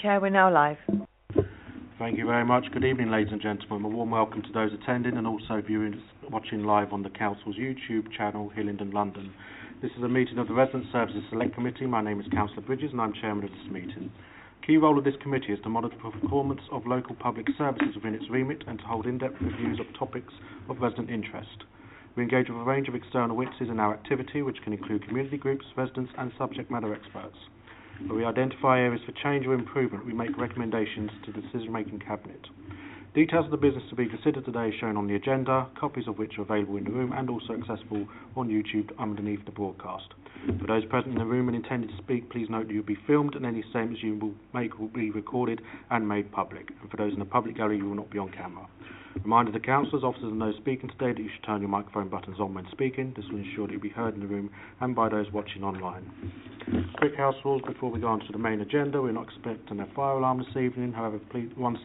Chair, we're now live. Thank you very much. Good evening, ladies and gentlemen. A warm welcome to those attending and also viewers watching live on the Council's YouTube channel, Hillingdon, London. This is a meeting of the Resident Services Select Committee. My name is Councillor Bridges and I'm Chairman of this meeting. Key role of this committee is to monitor the performance of local public services within its remit and to hold in-depth reviews of topics of resident interest. We engage with a range of external witnesses in our activity, which can include community groups, residents and subject matter experts. Where we identify areas for change or improvement, we make recommendations to the decision-making cabinet. Details of the business to be considered today are shown on the agenda, copies of which are available in the room and also accessible on YouTube underneath the broadcast. For those present in the room and intending to speak, please note that you'll be filmed and any statements you will make will be recorded and made public. And for those in the public gallery, you will not be on camera. Reminder to councillors, officers and those speaking today that you should turn your microphone buttons on when speaking. This will ensure that you'll be heard in the room and by those watching online. Quick house rules before we go on to the main agenda. We're not expecting a fire alarm this evening. However, please follow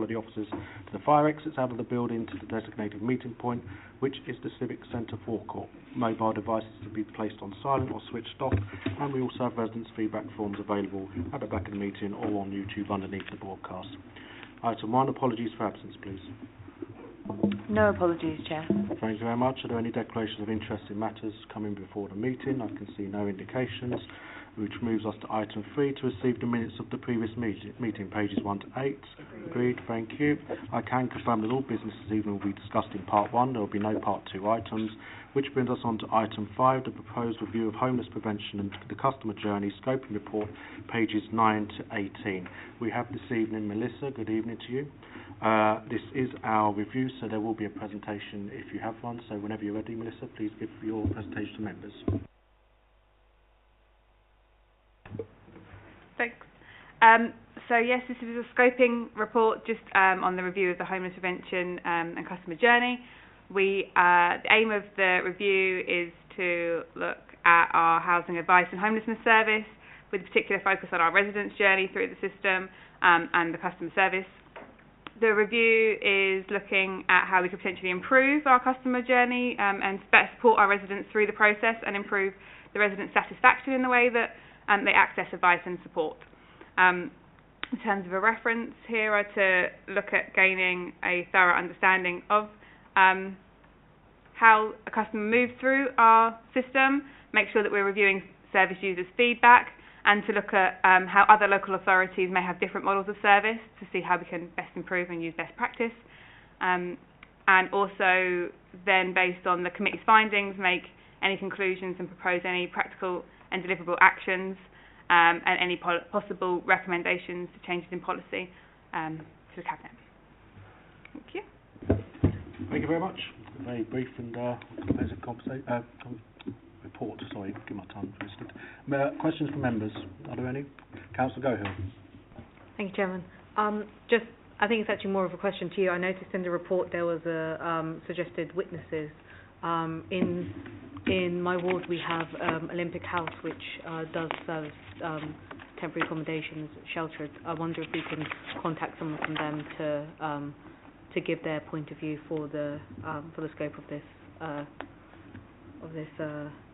the officers to the fire exits out of the building to the designated meeting point, which is the Civic Centre forecourt. Mobile devices to be placed on silent or switched off, and we also have residents' feedback forms available at the back of the meeting or on YouTube underneath the broadcast. Item 1, apologies for absence, please. No apologies, Chair. Thank you very much. Are there any declarations of interest in matters coming before the meeting? I can see no indications, which moves us to item 3, to receive the minutes of the previous meeting, pages 1 to 8. Agreed, thank you. I can confirm that all business this evening will be discussed in part 1. There will be no part 2 items, which brings us on to item 5, the proposed review of homeless prevention and the customer journey scoping report, pages 9 to 18. We have this evening Melissa. Good evening to you. This is our review, so there will be a presentation if you have one. So whenever you're ready, Melissa, please give your presentation to members. Thanks. So yes, this is a scoping report just on the review of the homeless prevention and customer journey. The aim of the review is to look at our housing advice and homelessness service with a particular focus on our residents' journey through the system and the customer service. The review is looking at how we could potentially improve our customer journey and better support our residents through the process and improve the resident satisfaction in the way that they access advice and support. In terms of a reference here are to look at gaining a thorough understanding of how a customer moves through our system, make sure that we're reviewing service users' feedback, and to look at how other local authorities may have different models of service to see how we can best improve and use best practice. And also then, based on the committee's findings, make any conclusions and propose any practical and deliverable actions and any possible recommendations to changes in policy to the Cabinet. Thank you. Thank you very much. A very brief and comprehensive report. Sorry, get my tongue twisted. Questions from members? Are there any? Councillor Gohill. Thank you, Chairman. I think it's actually more of a question to you. I noticed in the report there was a suggested witnesses. In my ward we have Olympic House, which does service temporary accommodations, shelters. I wonder if we can contact someone from them to give their point of view for the scope of this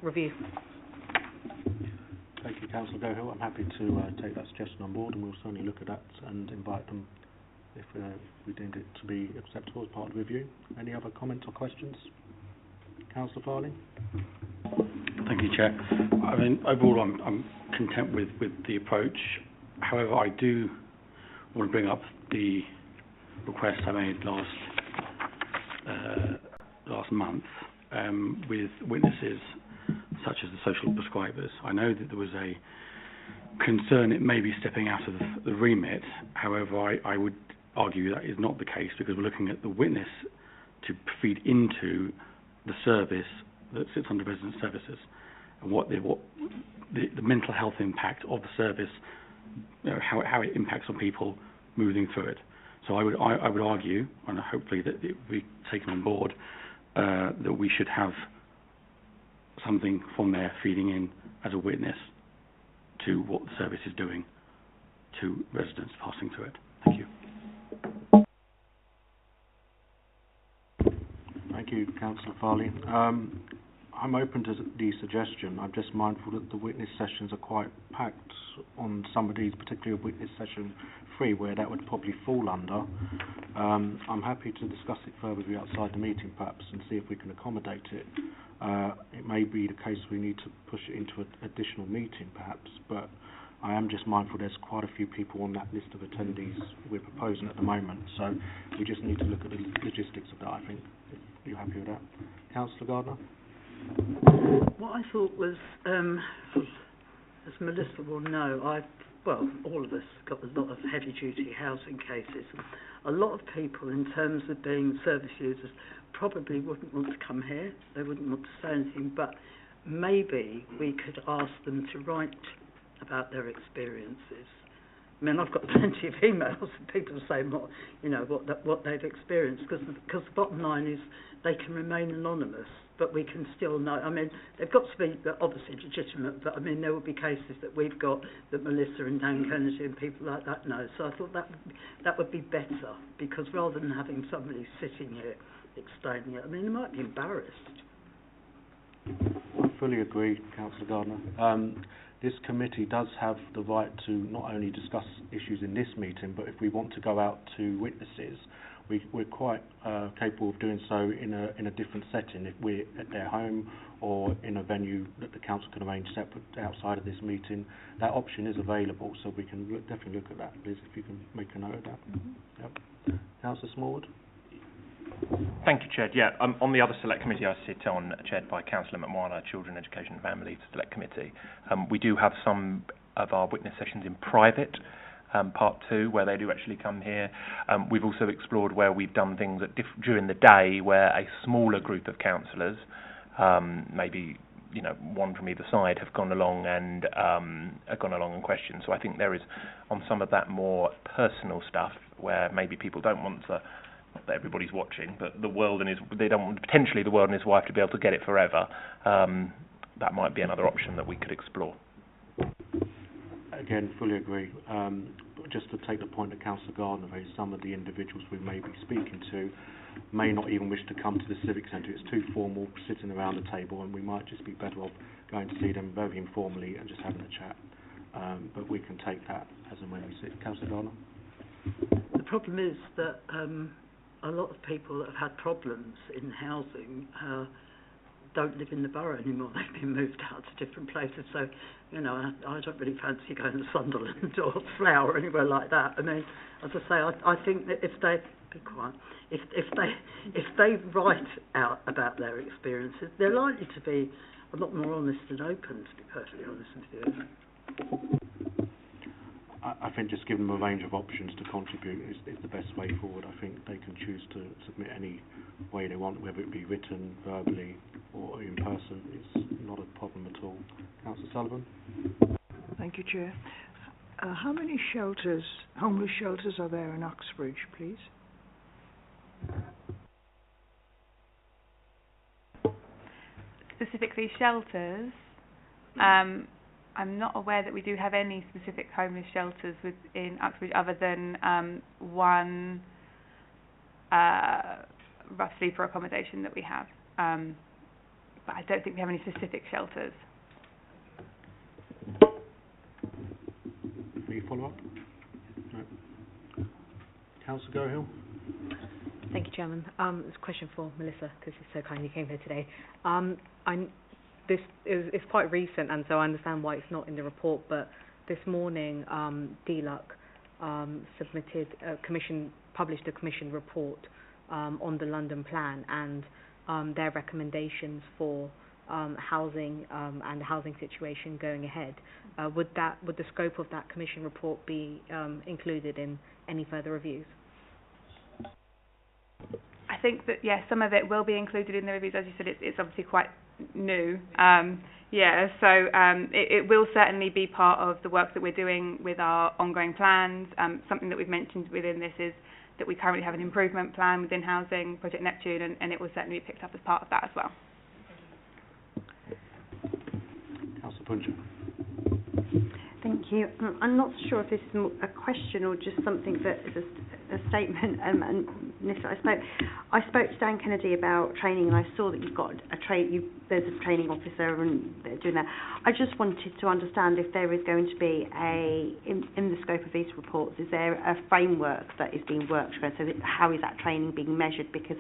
review. Thank you, Councillor Gohill. I'm happy to take that suggestion on board, and we'll certainly look at that and invite them if we deemed it to be acceptable as part of the review. Any other comments or questions? Councillor Farley. Thank you, Chair. I mean, overall, I'm content with the approach. However, I do want to bring up the request I made last month with witnesses such as the social prescribers. I know that there was a concern it may be stepping out of the remit. However, I would argue that is not the case, because we're looking at the witness to feed into the service that sits under resident services and what the mental health impact of the service, how it impacts on people moving through it. So I would argue, and hopefully that it will be taken on board, that we should have something from there feeding in as a witness to what the service is doing to residents passing through it. Thank you. Thank you, Councillor Farley. I'm open to the suggestion. I'm just mindful that the witness sessions are quite packed on some of these, particularly witness session 3, where that would probably fall under. I'm happy to discuss it further with you outside the meeting, perhaps, and see if we can accommodate it. It may be the case we need to push it into an additional meeting, perhaps, but I am just mindful there's quite a few people on that list of attendees we're proposing at the moment, so we just need to look at the logistics of that, I think. If you're happy with that. Councillor Gardner? What I thought was, as Melissa will know, all of us got a lot of heavy-duty housing cases. A lot of people, in terms of being service users, probably wouldn't want to come here. They wouldn't want to say anything, but maybe we could ask them to write about their experiences. I mean, I've got plenty of emails of people saying what they've experienced, because the bottom line is they can remain anonymous, but we can still know. I mean, they've got to be obviously legitimate, but I mean, there will be cases that we've got that Melissa and Dan Kennedy and people like that know. So I thought that would be better, because rather than having somebody sitting here explaining it, I mean, they might be embarrassed. I fully agree, Councillor Gardner. This committee does have the right to not only discuss issues in this meeting, but if we want to go out to witnesses, we're quite capable of doing so in a different setting. If we're at their home or in a venue that the council can arrange separate outside of this meeting, that option is available. So we can definitely look at that, Liz, if you can make a note of that. Yep. Councillor Smallwood. Thank you, Chair. Yeah, on the other select committee I sit on, chaired by Councillor McMahon, Children, Education and Families Select Committee. We do have some of our witness sessions in private, part 2, where they do actually come here. We've also explored where we've done things during the day where a smaller group of councillors, maybe one from either side, have gone along and questioned. So I think there is, on some of that more personal stuff, where maybe people don't want to, not that everybody's watching, but the world and they don't want potentially the world and his wife to be able to get it forever. That might be another option that we could explore. Again, fully agree. But just to take the point that Councillor Gardner raised, some of the individuals we may be speaking to may not even wish to come to the Civic Centre. It's too formal, sitting around the table, and we might just be better off going to see them very informally and just having a chat. But we can take that as and when we see it. Councillor Gardner? The problem is that a lot of people that have had problems in housing don't live in the borough anymore. They've been moved out to different places. So, I don't really fancy going to Sunderland or Slough or anywhere like that. I mean, as I say, I think that if they be quiet, if they write out about their experiences, they're likely to be a lot more honest and open. To be perfectly honest with you. I think just giving them a range of options to contribute is the best way forward. I think they can choose to submit any way they want, whether it be written, verbally, or in person. It's not a problem at all. Councillor Sullivan? Thank you, Chair. How many shelters, homeless shelters, are there in Uxbridge, please? Specifically shelters, I'm not aware that we do have any specific homeless shelters within Uxbridge other than one roughly for accommodation that we have. But I don't think we have any specific shelters. Will you follow up? No. Councillor Gohill? Thank you, Chairman. It's a question for Melissa, because you so kindly came here today. This is quite recent, and so I understand why it's not in the report, but this morning DLUC published a commission report on the London plan and their recommendations for housing and the housing situation going ahead. Would the scope of that commission report be included in any further reviews? I think that, yes, some of it will be included in the reviews. As you said, it's obviously quite new. It will certainly be part of the work that we're doing with our ongoing plans. Something that we've mentioned within this is that we currently have an improvement plan within housing, Project Neptune, and it will certainly be picked up as part of that as well. Councillor Puncher. Thank you. I'm not sure if this is a question or just something that is a statement, and Melissa, I spoke to Dan Kennedy about training, and I saw that you've got there's a training officer and they're doing that. I just wanted to understand if there is going to be in the scope of these reports, is there a framework that is being worked for? So how is that training being measured? Because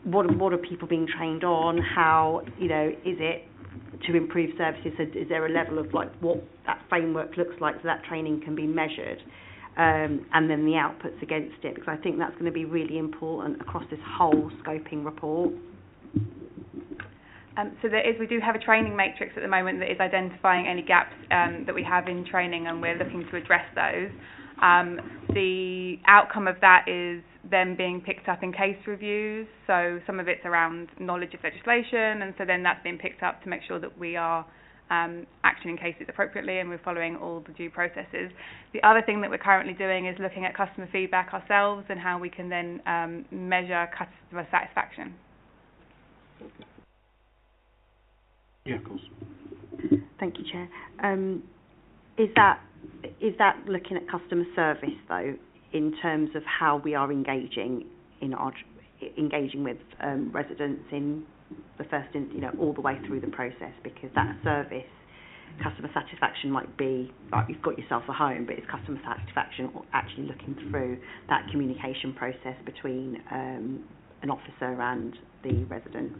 what are people being trained on? How, is it to improve services? So is there a level of like what that framework looks like so that training can be measured? And then the outputs against it, because I think that's going to be really important across this whole scoping report. So we do have a training matrix at the moment that is identifying any gaps that we have in training, and we're looking to address those. The outcome of that is them being picked up in case reviews. So some of it's around knowledge of legislation, and so then that's being picked up to make sure that we are actioning cases appropriately and we're following all the due processes. The other thing that we're currently doing is looking at customer feedback ourselves and how we can then measure customer satisfaction. Yeah, of course. Thank you, Chair. Is that looking at customer service though, in terms of how we are engaging with residents in the first, all the way through the process? Because that service, customer satisfaction might be like you've got yourself a home, but it's customer satisfaction actually looking through that communication process between an officer and the resident.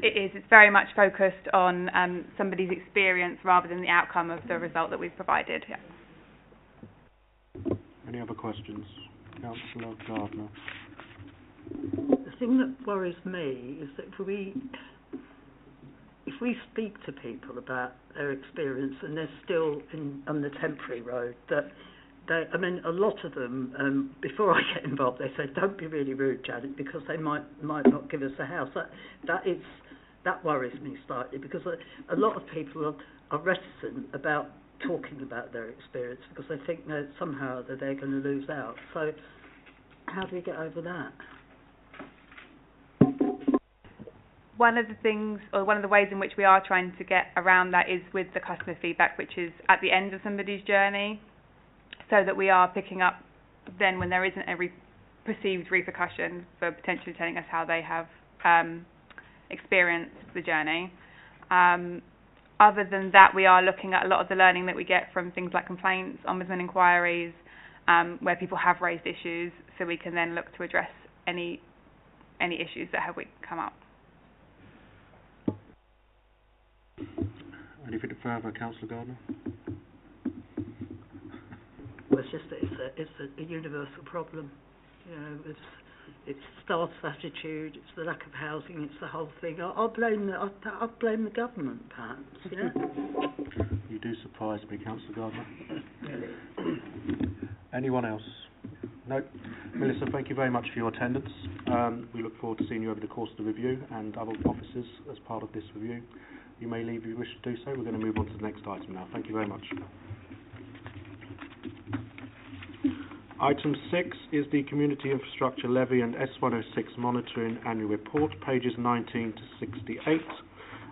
It is. It's very much focused on somebody's experience rather than the outcome of the result that we've provided. Yeah. Any other questions? Councillor Gardner. The thing that worries me is that if we speak to people about their experience and they're still on the temporary road, that a lot of them, before I get involved, they say, don't be really rude, Janet, because they might not give us a house. That worries me slightly, because a lot of people are reticent about talking about their experience because they think that somehow that they're going to lose out. So how do we get over that? One of the ways in which we are trying to get around that is with the customer feedback, which is at the end of somebody's journey, so that we are picking up then when there isn't a perceived repercussion for potentially telling us how they have experienced the journey. Other than that, we are looking at a lot of the learning that we get from things like complaints, ombudsman inquiries, where people have raised issues, so we can then look to address any issues that have come up. Anything further, Councillor Gardner? Well, it's just that it's a universal problem. It's staff's attitude, it's the lack of housing, it's the whole thing. I'll blame the government, perhaps. You do surprise me, Councillor Gardner. Anyone else? No. Melissa, thank you very much for your attendance. We look forward to seeing you over the course of the review and other officers as part of this review. You may leave if you wish to do so. We're going to move on to the next item now. Thank you very much. Item 6 is the Community Infrastructure Levy and S106 Monitoring Annual Report, pages 19 to 68.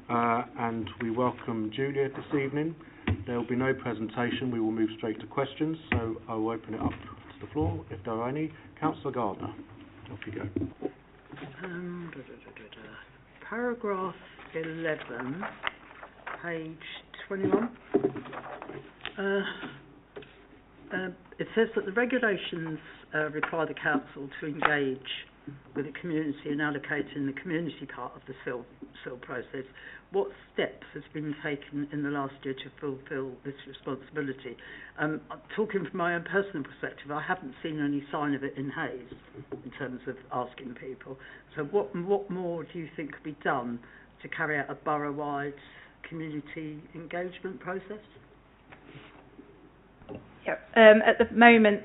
And we welcome Julia this evening. There will be no presentation. We will move straight to questions. So I will open it up to the floor if there are any. Councillor Gardner, off you go. Paragraph 11, page 21. It says that the regulations require the council to engage with the community in allocating the community part of the SIL process. What steps has been taken in the last year to fulfil this responsibility? Talking from my own personal perspective, I haven't seen any sign of it in Hayes in terms of asking people. So what more do you think could be done to carry out a borough-wide community engagement process? At the moment,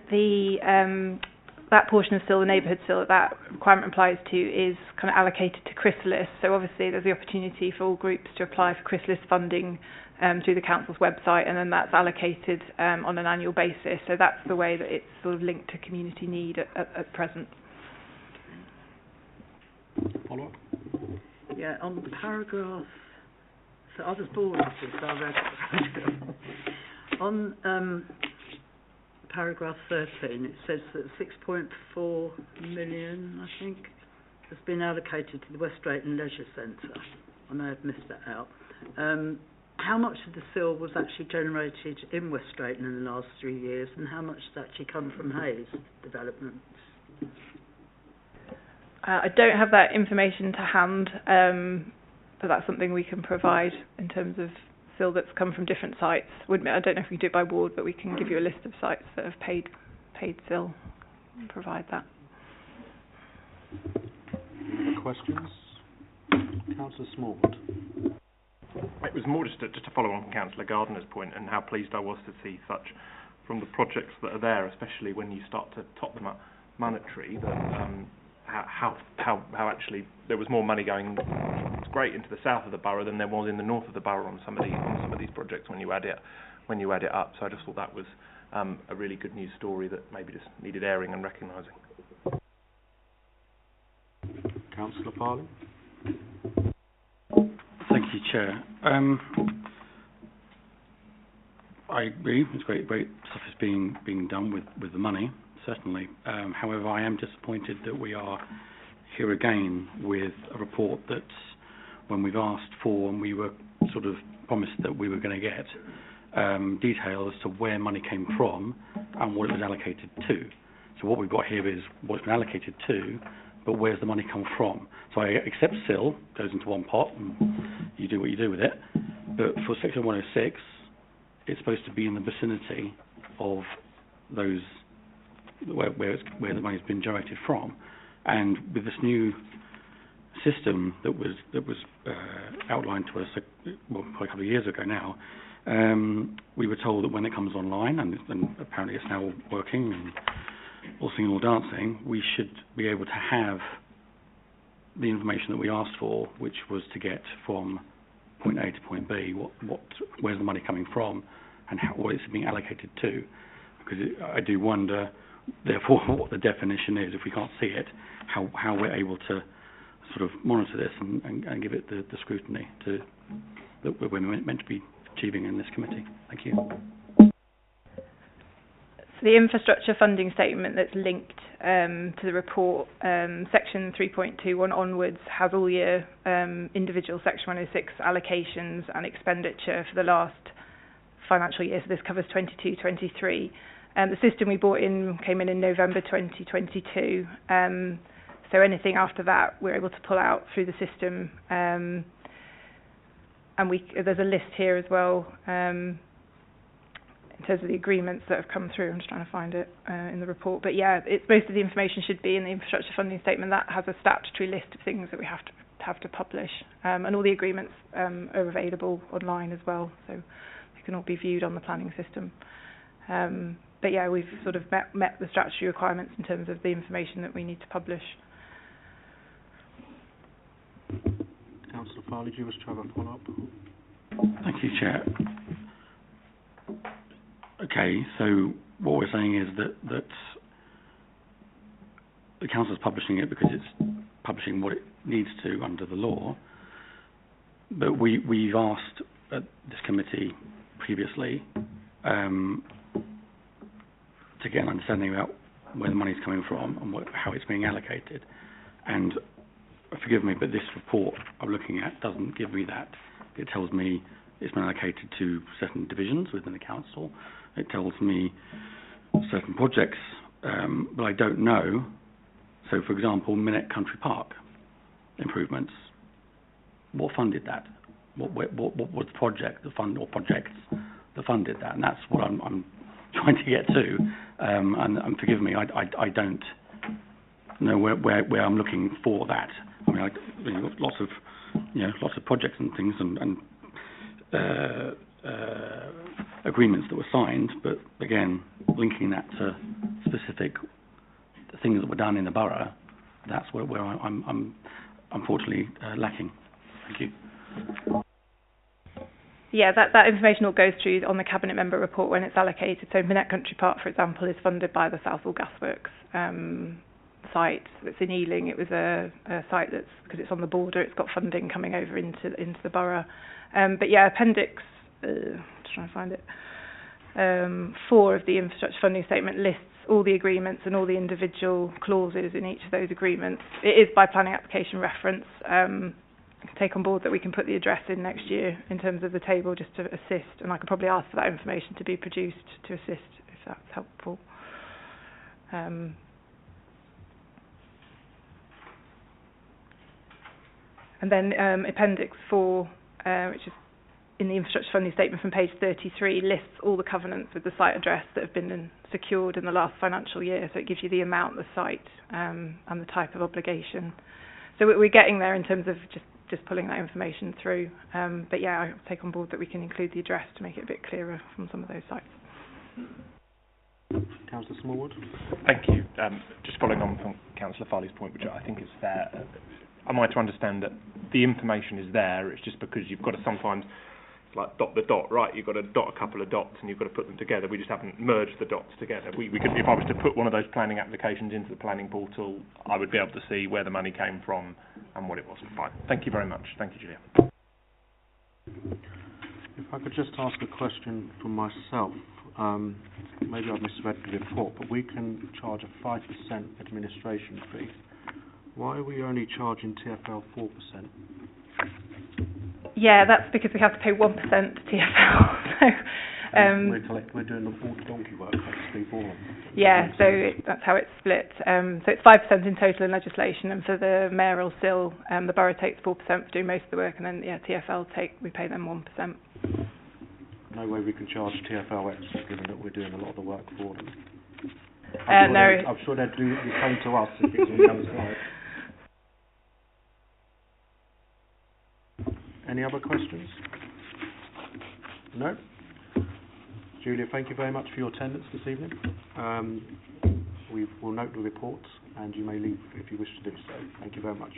that portion of SIL, the neighbourhood SIL, that requirement applies to is kind of allocated to Chrysalis. So obviously there's the opportunity for all groups to apply for Chrysalis funding through the council's website, and then that's allocated on an annual basis. So that's the way that it's sort of linked to community need at present. Follow up? Yeah, on paragraph, so I was bored with this, I read it. On paragraph 13, it says that 6.4 million, I think, has been allocated to the West Drayton Leisure Centre. I may have missed that out. How much of the SIL was actually generated in West Drayton in the last 3 years, and how much has actually come from Hayes developments? I don't have that information to hand, but that's something we can provide in terms of SIL that's come from different sites. I don't know if we can do it by ward, but we can give you a list of sites that have paid SIL and provide that. Any other questions? Councillor Smallwood. It was more just to follow on from Councillor Gardner's point, and how pleased I was to see such from the projects that are there, especially when you start to top them up monetary, that how actually there was more money going, it's great, into the south of the borough than there was in the north of the borough on some of these projects when you add it up. So I just thought that was a really good news story that maybe just needed airing and recognising. Councillor Farley. Thank you, Chair. I agree. It's great stuff is being done with the money, certainly. However, I am disappointed that we are here again with a report that, when we've asked for and we were sort of promised that we were going to get detail as to where money came from and what it was allocated to. So what we've got here is what it's been allocated to, but where's the money come from? So I accept SIL goes into one pot and you do what you do with it. But for Section 106, it's supposed to be in the vicinity of those where the money's been generated from. And with this new system that was outlined to us probably a couple of years ago now, we were told that when it comes online, and apparently it's now working and all singing, all dancing, we should be able to have the information that we asked for, which was to get from point A to point B, where's the money coming from, and what it's being allocated to. Because I do wonder, therefore, what the definition is, if we can't see it, how we're able to sort of monitor this and give it the scrutiny that we're meant to be achieving in this committee. Thank you. So the infrastructure funding statement that's linked to the report, section 3.21 onwards, has all your individual section 106 allocations and expenditure for the last financial year. So this covers 22-23. The system we bought in came in November 2022. So anything after that, we're able to pull out through the system. And there's a list here as well in terms of the agreements that have come through. I'm just trying to find it in the report. But yeah, most of the information should be in the infrastructure funding statement. That has a statutory list of things that we have to publish. And all the agreements are available online as well. So they can all be viewed on the planning system. But yeah, we've sort of met the statutory requirements in terms of the information that we need to publish. Councillor Farley, do you wish to have a follow-up? Thank you, Chair. Okay, so what we're saying is that the council is publishing it because it's publishing what it needs to under the law. But we've asked at this committee previously to get an understanding about where the money's coming from and how it's being allocated. And forgive me, but this report I'm looking at doesn't give me that. It tells me it's been allocated to certain divisions within the council. It tells me certain projects, but I don't know. So, for example, Minette Country Park improvements. What funded that? What was the project, the fund or projects that funded that? And that's what I'm trying to get to. And forgive me, I don't know where I'm looking for that. I mean, lots of projects and things and agreements that were signed, but again, linking that to specific things that were done in the borough, that's where I'm unfortunately lacking. Thank you. Yeah, that information all goes through on the Cabinet Member report when it's allocated. So Minette Country Park, for example, is funded by the Southall Gasworks site that's in Ealing. It was a site that's, because it's on the border, it's got funding coming over into the borough. But yeah, appendix, just trying to find it. 4 of the infrastructure funding statement lists all the agreements and all the individual clauses in each of those agreements. It is by planning application reference. I can take on board that we can put the address in next year in terms of the table just to assist, and I could probably ask for that information to be produced to assist if that's helpful. And then Appendix 4, which is in the infrastructure funding statement from page 33, lists all the covenants with the site address that have been secured in the last financial year. So it gives you the amount, the site, and the type of obligation. So we're getting there in terms of just pulling that information through. But yeah, I'll take on board that we can include the address to make it a bit clearer from some of those sites. Councillor Smallwood. Thank you. Just following on from Councillor Farley's point, which I think is fair. Am I to understand that the information is there, it's just because you've got to sometimes like dot the dot, right? You've got to dot a couple of dots and you've got to put them together. We just haven't merged the dots together. We could, if I was to put one of those planning applications into the planning portal, I would be able to see where the money came from and what it was. Fine. Thank you very much. Thank you, Julia. If I could just ask a question for myself. Maybe I've misread the report, but we can charge a 5% administration fee. Why are we only charging TfL 4%? Yeah, that's because we have to pay 1% to TfL. We're doing all the donkey work, basically, for them. Yeah, so that's how it's split. So it's 5% in total in legislation, and for the mayoral SIL, the borough takes 4% for doing most of the work, and then TfL we pay them 1%. No way we can charge TfL extra, given that we're doing a lot of the work for them. I'm sure they'd do the same to us if it was on the other side. Any other questions? No? Julia, thank you very much for your attendance this evening. We will note the reports, and you may leave if you wish to do so. Thank you very much.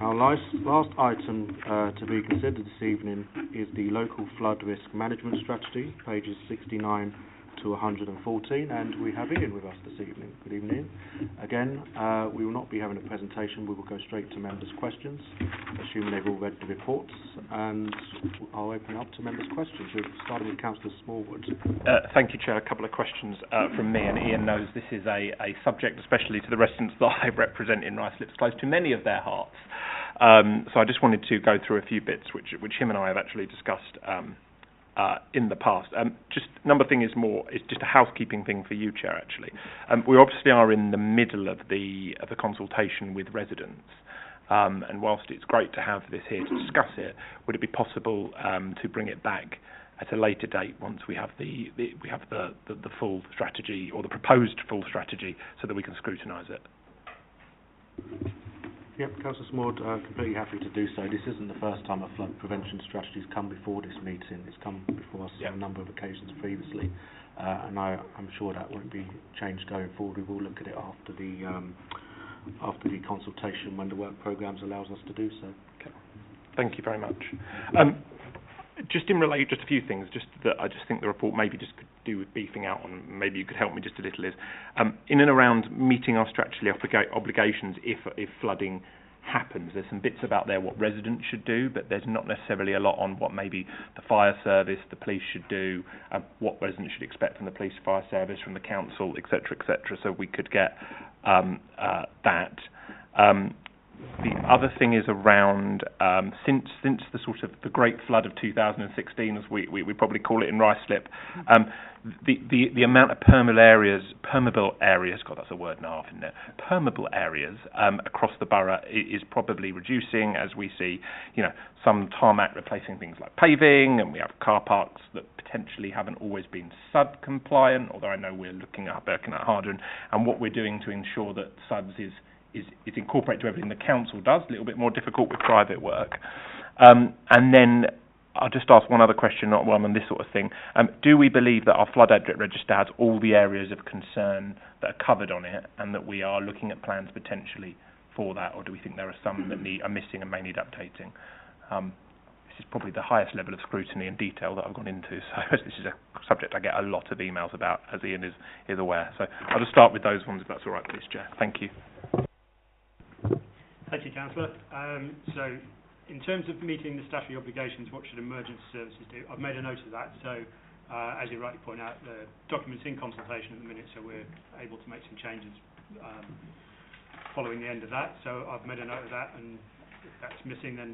Our last item to be considered this evening is the Local Flood Risk Management Strategy, pages 69 to 114, and we have Ian with us this evening. Good evening. Again, we will not be having a presentation. We will go straight to members' questions, assuming they've all read the reports, and I'll open up to members' questions. We're starting with Councillor Smallwood. Thank you, Chair. A couple of questions from me, and Ian knows this is a subject, especially to the residents that I represent in Ruislip, close to many of their hearts. So I just wanted to go through a few bits which him and I have actually discussed in the past. Just number thing is just a housekeeping thing for you, Chair, actually. We obviously are in the middle of the consultation with residents, and whilst it's great to have this here to discuss it, would it be possible to bring it back at a later date once we have the full strategy, or the proposed full strategy, so that we can scrutinise it? Yep, Councillor Smallwood, completely happy to do so. This isn't the first time a flood prevention strategy has come before this meeting. It's come before us on a number of occasions previously, and I'm sure that won't be changed going forward. We will look at it after the consultation, when the work programmes allows us to do so. Okay. Thank you very much. Just in relation, just a few things, just that I just think the report maybe just could do with beefing out on, maybe you could help me just a little, is in and around meeting our statutory obligations if flooding happens. There's some bits about there what residents should do, but there's not necessarily a lot on what maybe the fire service, the police should do, what residents should expect from the police, fire service, from the council, etc., etc. So we could get that. The other thing is around since the sort of the Great Flood of 2016, as we probably call it in Ruislip, the amount of permeable areas, God, that's a word and a half, isn't it? Permeable areas across the borough is probably reducing, as we see, some tarmac replacing things like paving, and we have car parks that potentially haven't always been SUD compliant, although I know we're looking at that harder, and what we're doing to ensure that SUDs is incorporated to everything the council does, a little bit more difficult with private work. And then I'll just ask one other question, not one on this sort of thing. Do we believe that our flood adrift register has all the areas of concern that are covered on it, and that we are looking at plans potentially for that, or do we think there are some that are missing and may need updating? This is probably the highest level of scrutiny and detail that I've gone into, so this is a subject I get a lot of emails about, as Ian is aware. So I'll just start with those ones, if that's all right, please, Chair. Thank you. Thank you, Councillor. So In terms of meeting the statutory obligations, what should emergency services do? I've made a note of that. So, as you rightly point out, the document's in consultation at the minute, so we're able to make some changes following the end of that. So I've made a note of that, and if that's missing, then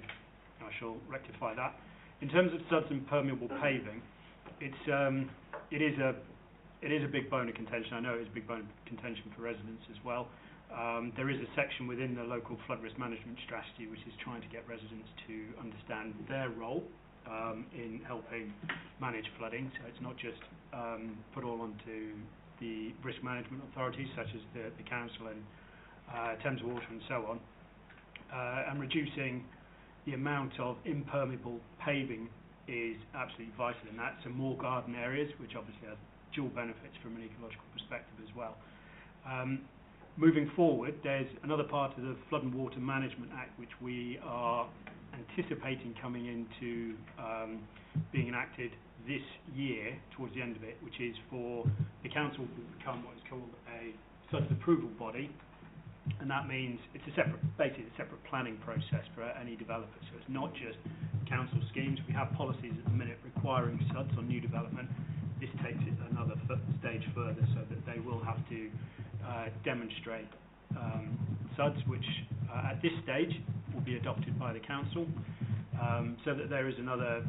I shall rectify that. In terms of suds and permeable paving, it is a big bone of contention. I know it is a big bone of contention for residents as well. There is a section within the local flood risk management strategy which is trying to get residents to understand their role in helping manage flooding. So it's not just put all onto the risk management authorities such as the council and Thames Water and so on, and reducing the amount of impermeable paving is absolutely vital in that. So more garden areas, which obviously has dual benefits from an ecological perspective as well. Moving forward, there's another part of the Flood and Water Management Act which we are anticipating coming into being enacted this year, towards the end of it, which is for the council to become what is called a SUDS approval body, and that means it's basically a separate planning process for any developer. So it's not just council schemes. We have policies at the minute requiring SUDS on new development. This takes it another stage further, so that they will have to demonstrate SUDS, which at this stage will be adopted by the council, so that there is another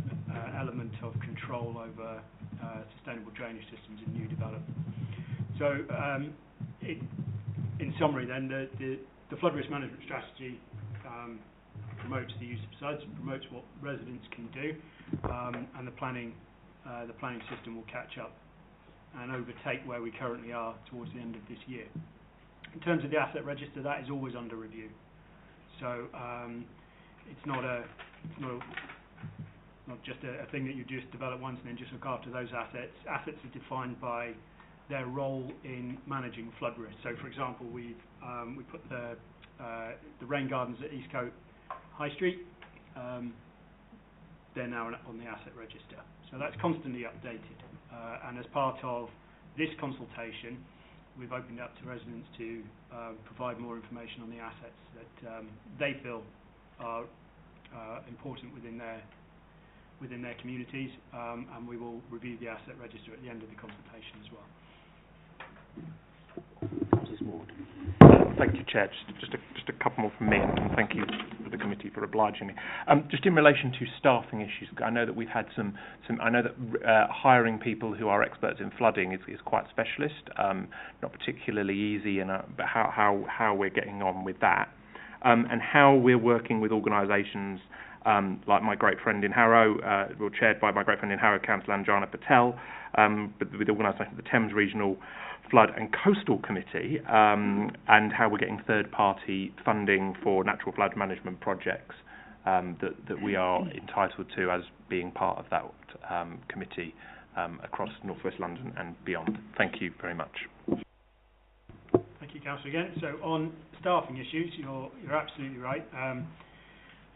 element of control over sustainable drainage systems in new development. So in summary then, the flood risk management strategy promotes the use of SUDS, promotes what residents can do, and the planning system will catch up and overtake where we currently are towards the end of this year. In terms of the asset register, that is always under review. So it's not just a thing that you just develop once and then just look after those assets. Assets are defined by their role in managing flood risk. So, for example, we put the rain gardens at Eastcote High Street. They're now on the asset register. So that's constantly updated. And as part of this consultation, we've opened up to residents to provide more information on the assets that they feel are important within their communities, and we will review the asset register at the end of the consultation as well. Thank you, Chair. Just a couple more from me, and thank you for the committee for obliging me. Just in relation to staffing issues, I know that we've had some. I know that hiring people who are experts in flooding is quite specialist, not particularly easy, but how we're getting on with that, and how we're working with organisations like my great friend in Harrow, chaired by my great friend in Harrow, Councillor Anjana Patel, with the organisation of the Thames Regional Flood and Coastal Committee, and how we're getting third-party funding for natural flood management projects that we are entitled to as being part of that committee across North West London and beyond. Thank you very much. Thank you, Councillor, again. So on staffing issues, you're absolutely right.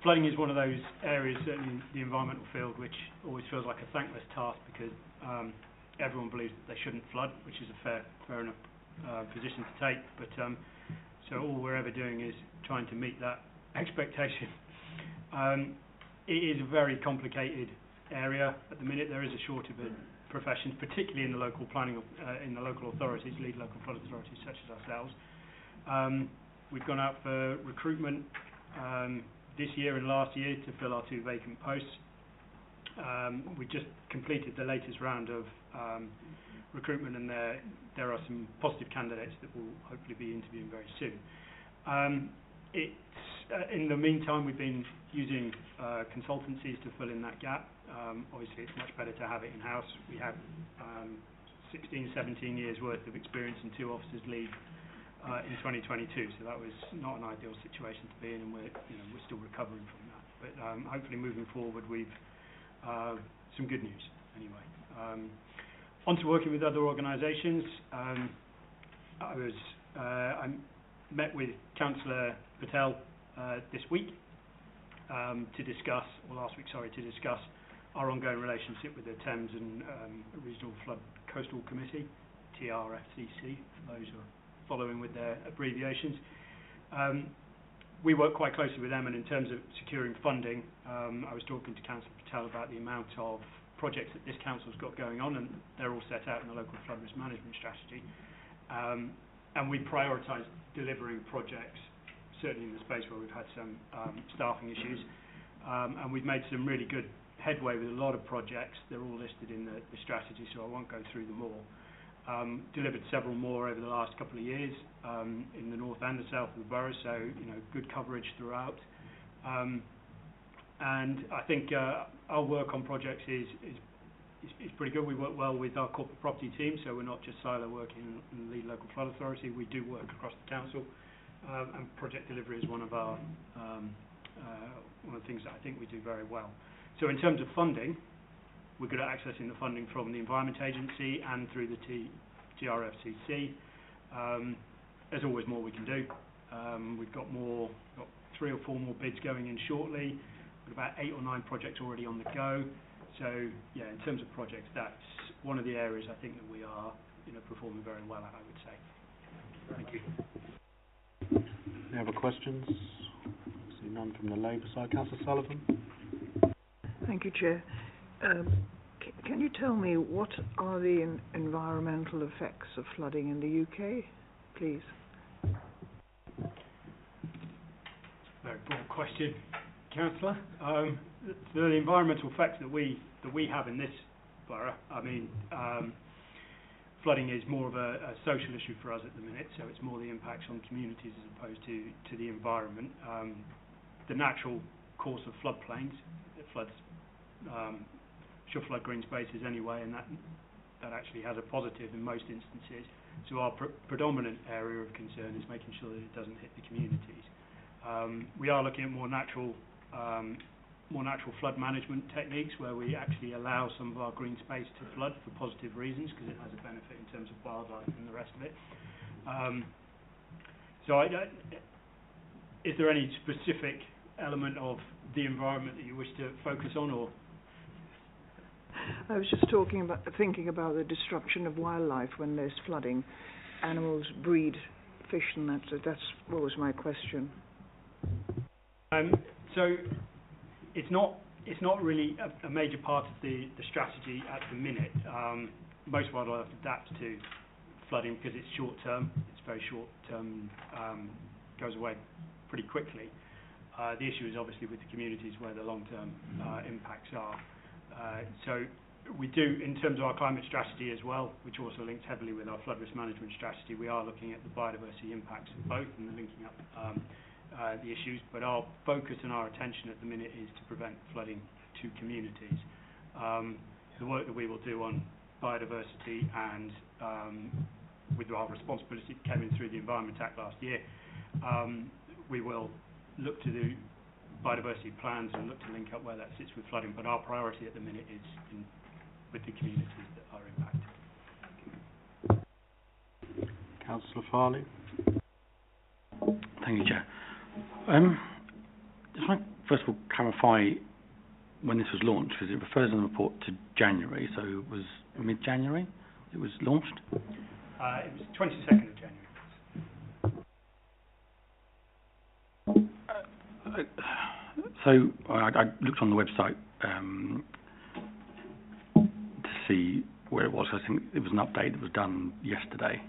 Flooding is one of those areas, certainly in the environmental field, which always feels like a thankless task because everyone believes that they shouldn't flood, which is a fair enough position to take. But so all we're ever doing is trying to meet that expectation. It is a very complicated area at the minute. There is a shortage of professions, particularly in the local planning, in the local authorities, lead local flood authorities such as ourselves. We've gone out for recruitment this year and last year to fill our 2 vacant posts. We just completed the latest round of recruitment, and there are some positive candidates that will hopefully be interviewing very soon. In the meantime, we've been using consultancies to fill in that gap. Obviously, it's much better to have it in-house. We have 16, 17 years worth of experience, and 2 officers leave in 2022, so that was not an ideal situation to be in, and we're still recovering from that. But hopefully, moving forward, we've some good news anyway. On to working with other organisations. I met with Councillor Patel this week to discuss our ongoing relationship with the Thames and Regional Flood Coastal Committee, TRFCC, for those who are following with their abbreviations. we work quite closely with them, and in terms of securing funding, I was talking to Councillor Patel about the amount of projects that this council's got going on, and they're all set out in the local flood risk management strategy. And we prioritise delivering projects, certainly in the space where we've had some staffing issues, and we've made some really good headway with a lot of projects. They're all listed in the strategy, so I won't go through them all. Delivered several more over the last couple of years in the north and the south of the borough, so good coverage throughout. And I think our work on projects is pretty good. We work well with our corporate property team, so we're not just silo working in the lead local flood authority. We do work across the council, and project delivery is one of the things that I think we do very well. So in terms of funding, we're good at accessing the funding from the Environment Agency and through the TRFCC. There's always more we can do. We've got 3 or 4 more bids going in shortly. We've got about 8 or 9 projects already on the go. So yeah, in terms of projects, that's one of the areas I think that we are performing very well at, I would say. Thank you. Any other questions? I see none from the Labour side. Councillor Sullivan. Thank you, Chair. Can you tell me what are the environmental effects of flooding in the UK, please? Very broad question, Councillor. The environmental effects that we have in this borough, I mean, flooding is more of a social issue for us at the minute, so it's more the impacts on communities as opposed to the environment. The natural course of floodplains, it floods should flood green spaces anyway, and that actually has a positive in most instances. So our predominant area of concern is making sure that it doesn't hit the communities. We are looking at more natural flood management techniques where we actually allow some of our green space to flood for positive reasons because it has a benefit in terms of wildlife and the rest of it. Is there any specific element of the environment that you wish to focus on, or? I was just thinking about the destruction of wildlife when there's flooding. Animals breed fish, and that's what was my question. So it's not really a major part of the strategy at the minute. Most wildlife adapts to flooding because it's short term. It's very short term, goes away pretty quickly. The issue is obviously with the communities where the long term impacts are. So we do, in terms of our climate strategy as well, which also links heavily with our flood risk management strategy, we are looking at the biodiversity impacts of both and linking up the issues, but our focus and our attention at the minute is to prevent flooding to communities. The work that we will do on biodiversity and with our responsibility that came in through the Environment Act last year, we will look to do biodiversity plans and look to link up where that sits with flooding, but our priority at the minute is with the communities that are impacted. Councillor Farley. Thank you, Chair. Just want to first of all clarify when this was launched, because it refers in the report to January, so it was mid-January it was launched? It was 22nd of January. So I looked on the website to see where it was. I think it was an update that was done yesterday.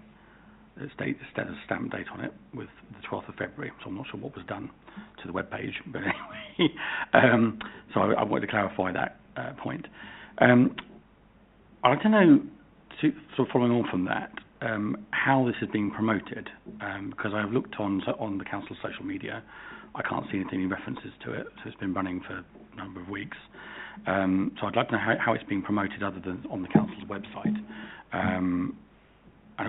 There's a stamp date on it with the 12th of February, so I'm not sure what was done to the web page, but anyway. So I wanted to clarify that point. I'd like to know, sort of following on from that, how this is being promoted, because I've looked on the council's social media. I can't see any references to it, so it's been running for a number of weeks. So I'd like to know how it's being promoted other than on the council's website. And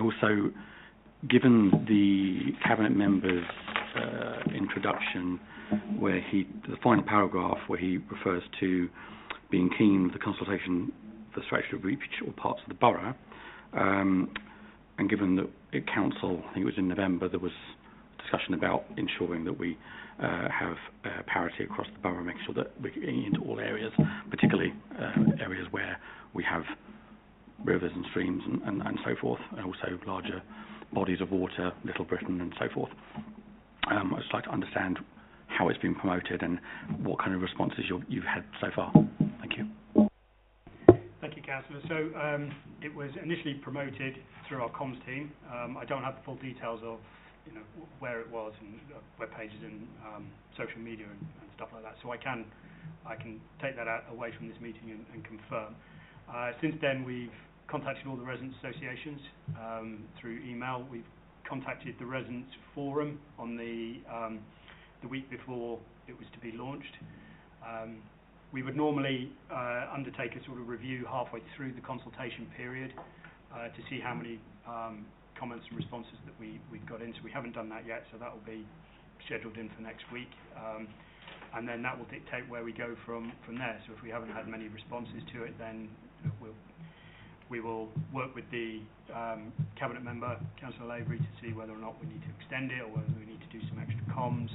also, given the cabinet member's introduction, where the final paragraph where he refers to being keen with the consultation for the strategy to reach all parts of the borough, and given that at council, I think it was in November, there was discussion about ensuring that we have parity across the borough, making sure that we're getting into all areas, particularly areas where we have rivers and streams and so forth, and also larger bodies of water, Little Britain and so forth. I'd just like to understand how it's been promoted and what kind of responses you've had so far. Thank you. Thank you, Councillor. So it was initially promoted through our comms team. I don't have the full details of where it was and web pages and social media and stuff like that. So I can take that away from this meeting and confirm. Since then, we've contacted all the residents' associations through email. We've contacted the residents' forum on the week before it was to be launched. We would normally undertake a sort of review halfway through the consultation period to see how many comments and responses that we've got in. So we haven't done that yet, so that will be scheduled in for next week. And then that will dictate where we go from there. So if we haven't had many responses to it, then we will work with the Cabinet member, Councillor Lavery, to see whether or not we need to extend it or whether we need to do some extra comms.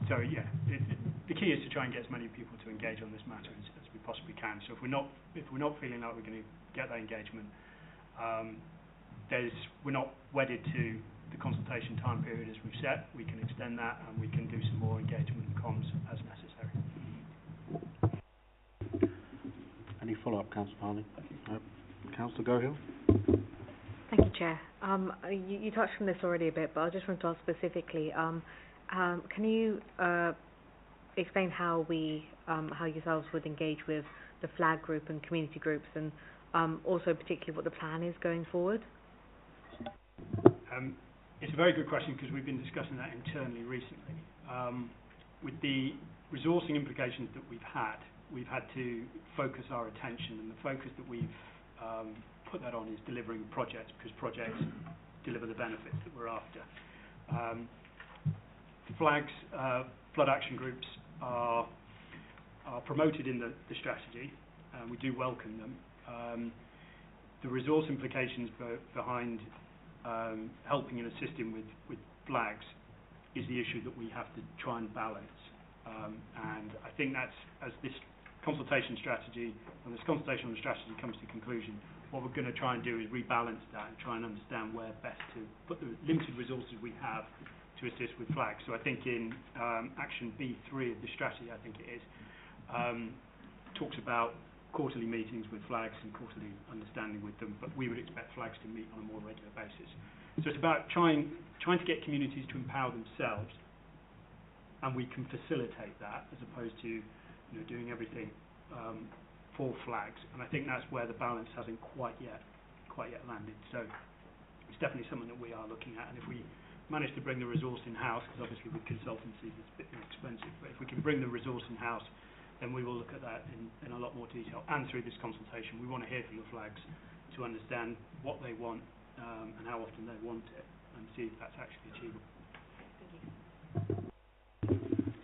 So yeah, the key is to try and get as many people to engage on this matter as we possibly can. So if we're not feeling like we're going to get that engagement, we're not wedded to the consultation time period as we've set. We can extend that and we can do some more engagement and comms as necessary. Any follow-up, Councillor Parley? Councillor Gohill? Thank you, Chair. You touched on this already a bit, but I just want to ask specifically, can you explain how yourselves would engage with the flag group and community groups, and also particularly what the plan is going forward? It's a very good question because we've been discussing that internally recently. With the resourcing implications that we've had to focus our attention, and the focus that we've put that on is delivering projects, because projects deliver the benefits that we're after. Flags, flood action groups are promoted in the strategy, and we do welcome them. The resource implications behind helping and assisting with flags is the issue that we have to try and balance. And I think that's, as this consultation strategy, when this consultation on the strategy comes to conclusion, what we're going to try and do is rebalance that and try and understand where best to put the limited resources we have to assist with flags. So I think in action B3 of the strategy, I think it is, talks about quarterly meetings with flags and quarterly understanding with them, but we would expect flags to meet on a more regular basis. So it's about trying to get communities to empower themselves, and we can facilitate that as opposed to doing everything for flags. And I think that's where the balance hasn't quite yet landed. So it's definitely something that we are looking at, and if we manage to bring the resource in-house, because obviously with consultancies it's a bit more expensive, but if we can bring the resource in-house, then we will look at that in a lot more detail. And through this consultation, we want to hear from the flags to understand what they want and how often they want it, and see if that's actually achievable.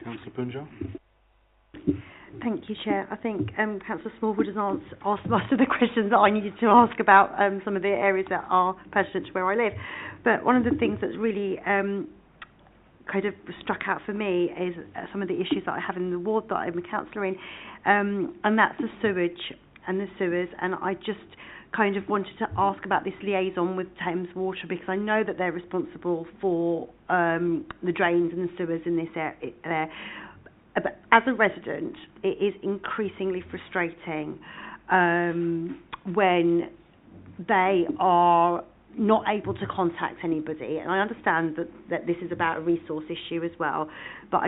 Councillor Punja? Thank you, Chair. I think Councillor Smallwood has asked most of the questions that I needed to ask about some of the areas that are pertinent to where I live. But one of the things that's really kind of struck out for me is some of the issues that I have in the ward that I'm a councillor in, and that's the sewage and the sewers. And I just kind of wanted to ask about this liaison with Thames Water, because I know that they're responsible for the drains and the sewers in this area. But as a resident, it is increasingly frustrating when they are not able to contact anybody. And I understand that this is about a resource issue as well. But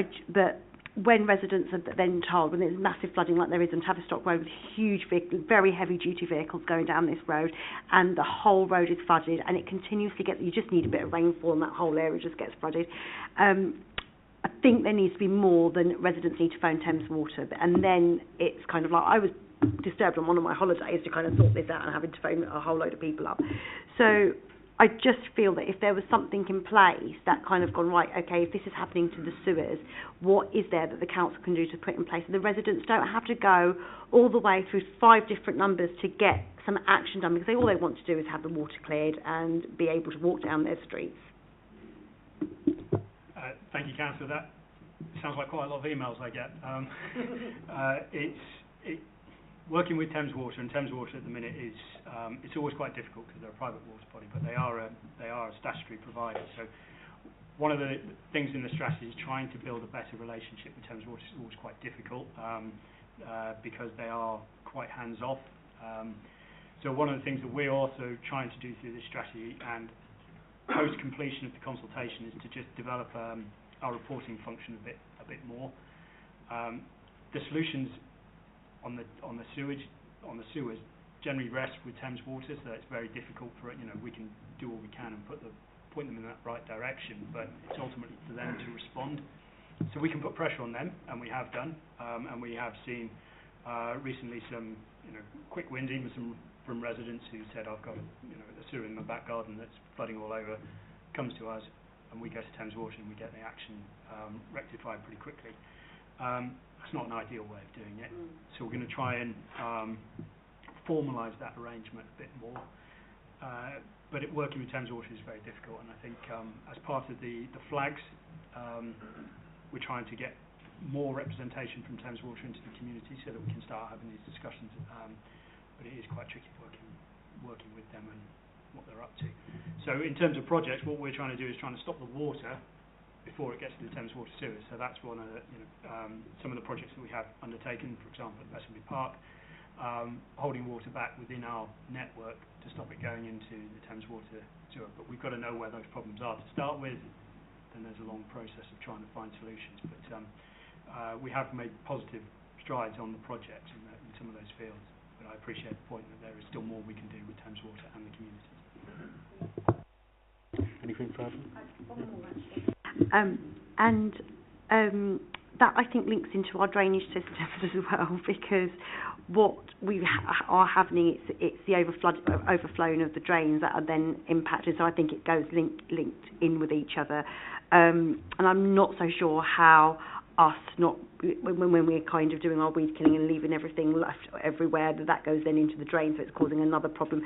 when residents are then told, when there's massive flooding like there is on Tavistock Road, with huge, very heavy-duty vehicles going down this road, and the whole road is flooded, and it continuously gets, you just need a bit of rainfall and that whole area just gets flooded. I think there needs to be more than residents need to phone Thames Water, and then it's kind of like, I was disturbed on one of my holidays to kind of sort this out and having to phone a whole load of people up. So I just feel that if there was something in place that kind of gone, right, okay, if this is happening to the sewers, what is there that the council can do to put in place so the residents don't have to go all the way through 5 different numbers to get some action done, because all they want to do is have the water cleared and be able to walk down their streets. Thank you, Councillor. That sounds like quite a lot of emails I get. Working with Thames Water, and Thames Water at the minute is it's always quite difficult because they're a private water body, but they are a statutory provider. So one of the things in the strategy is trying to build a better relationship with Thames Water. It's always quite difficult because they are quite hands-off. So one of the things that we're also trying to do through this strategy and post-completion of the consultation is to just develop our reporting function a bit more. The solutions on the sewers generally rest with Thames Water, so it's very difficult for it. We can do all we can and point them in that right direction, but it's ultimately for them to respond. So we can put pressure on them, and we have done, and we have seen recently some quick wins, even from residents who said, I've got a sewer in my back garden that's flooding all over, comes to us, and we go to Thames Water and we get the action rectified pretty quickly. That's not an ideal way of doing it, so we're going to try and formalise that arrangement a bit more. But working with Thames Water is very difficult, and I think as part of the flags, we're trying to get more representation from Thames Water into the community so that we can start having these discussions. But it is quite tricky working with them and what they're up to. So in terms of projects, what we're trying to do is trying to stop the water before it gets to the Thames Water sewers. So that's one of the, some of the projects that we have undertaken, for example, at Bessenby Park, holding water back within our network to stop it going into the Thames Water sewer. But we've got to know where those problems are to start with. Then there's a long process of trying to find solutions. But we have made positive strides on the projects in some of those fields. But I appreciate the point that there is still more we can do with Thames Water and the communities. Anything further? That I think links into our drainage systems as well, because what we are having, it's the overflowing of the drains that are then impacted. So I think it goes linked in with each other, and I'm not so sure how when we're kind of doing our weed killing and leaving everything left everywhere, that goes then into the drain, so it's causing another problem.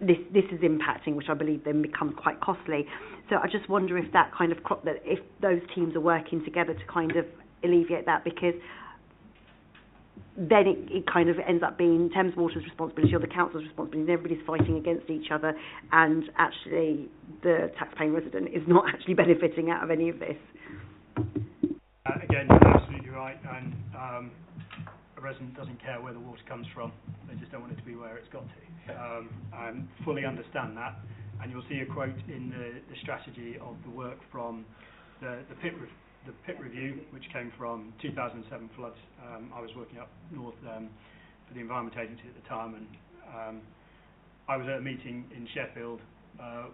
This is impacting, which I believe then becomes quite costly. So I just wonder if that kind of if those teams are working together to kind of alleviate that, because then it kind of ends up being Thames Water's responsibility or the council's responsibility, and everybody's fighting against each other, and actually the taxpaying resident is not actually benefiting out of any of this. Again, you're absolutely right, and a resident doesn't care where the water comes from, they just don't want it to be where it's got to. I fully understand that, and you'll see a quote in the strategy of the work from the pit review, which came from 2007 floods. I was working up north for the Environment Agency at the time, and I was at a meeting in Sheffield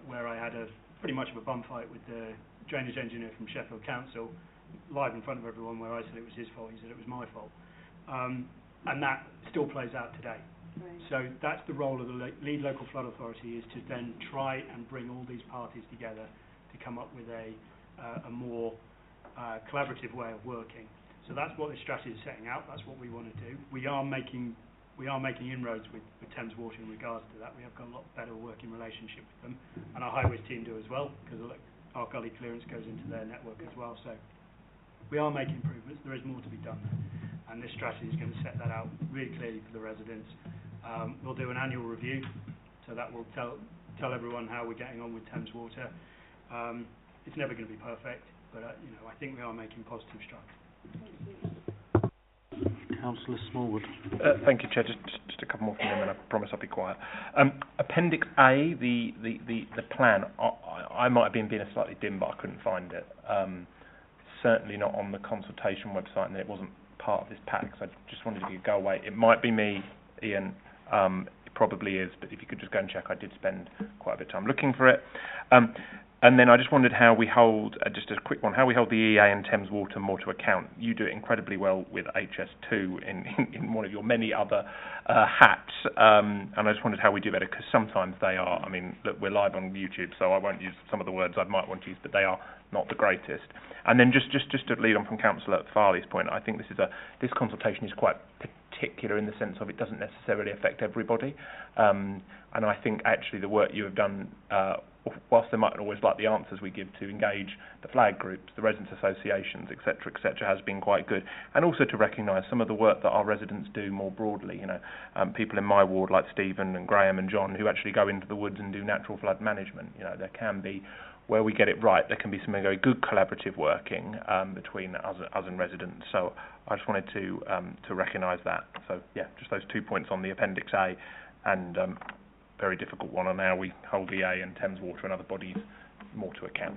where I had pretty much of a bum fight with the drainage engineer from Sheffield Council, live in front of everyone, where I said it was his fault, he said it was my fault. And that still plays out today. Right. So that's the role of the lead local flood authority, is to then try and bring all these parties together to come up with a more collaborative way of working. So that's what this strategy is setting out. That's what we want to do. We are making inroads with Thames Water in regards to that. We have got a lot better working relationship with them, and our highways team do as well, because our gully clearance goes into their network as well. So we are making improvements. There is more to be done, and this strategy is going to set that out really clearly for the residents. We'll do an annual review, so that will tell everyone how we're getting on with Thames Water. It's never going to be perfect, but I think we are making positive strides. Councillor Smallwood. Thank you, Chair. Just a couple more from him, and I promise I'll be quiet. Appendix A, the plan. I might have been being slightly dim, but I couldn't find it. Certainly not on the consultation website, and it wasn't part of this pack. So I just wondered if you could go away. It might be me, Ian. It probably is, but if you could just go and check. I did spend quite a bit of time looking for it. And then I just wondered how we hold, just a quick one, how we hold the EA and Thames Water more to account. You do it incredibly well with HS2 in one of your many other hats, and I just wondered how we do better, because sometimes they are, I mean, look, we're live on YouTube, so I won't use some of the words I might want to use, but they are not the greatest. And then just to lead on from Councillor Farley's point, I think this consultation is quite particular in the sense of it doesn't necessarily affect everybody, and I think actually the work you have done, whilst they mightn't always like the answers we give to engage the flag groups, the residents associations, etc., has been quite good, and also to recognise some of the work that our residents do more broadly. People in my ward like Stephen and Graham and John, who actually go into the woods and do natural flood management. There can be where we get it right, there can be some very good collaborative working between us and residents. So I just wanted to recognise that. So yeah, just those 2 points on the Appendix A, and very difficult one on how we hold the A and Thames Water and other bodies more to account.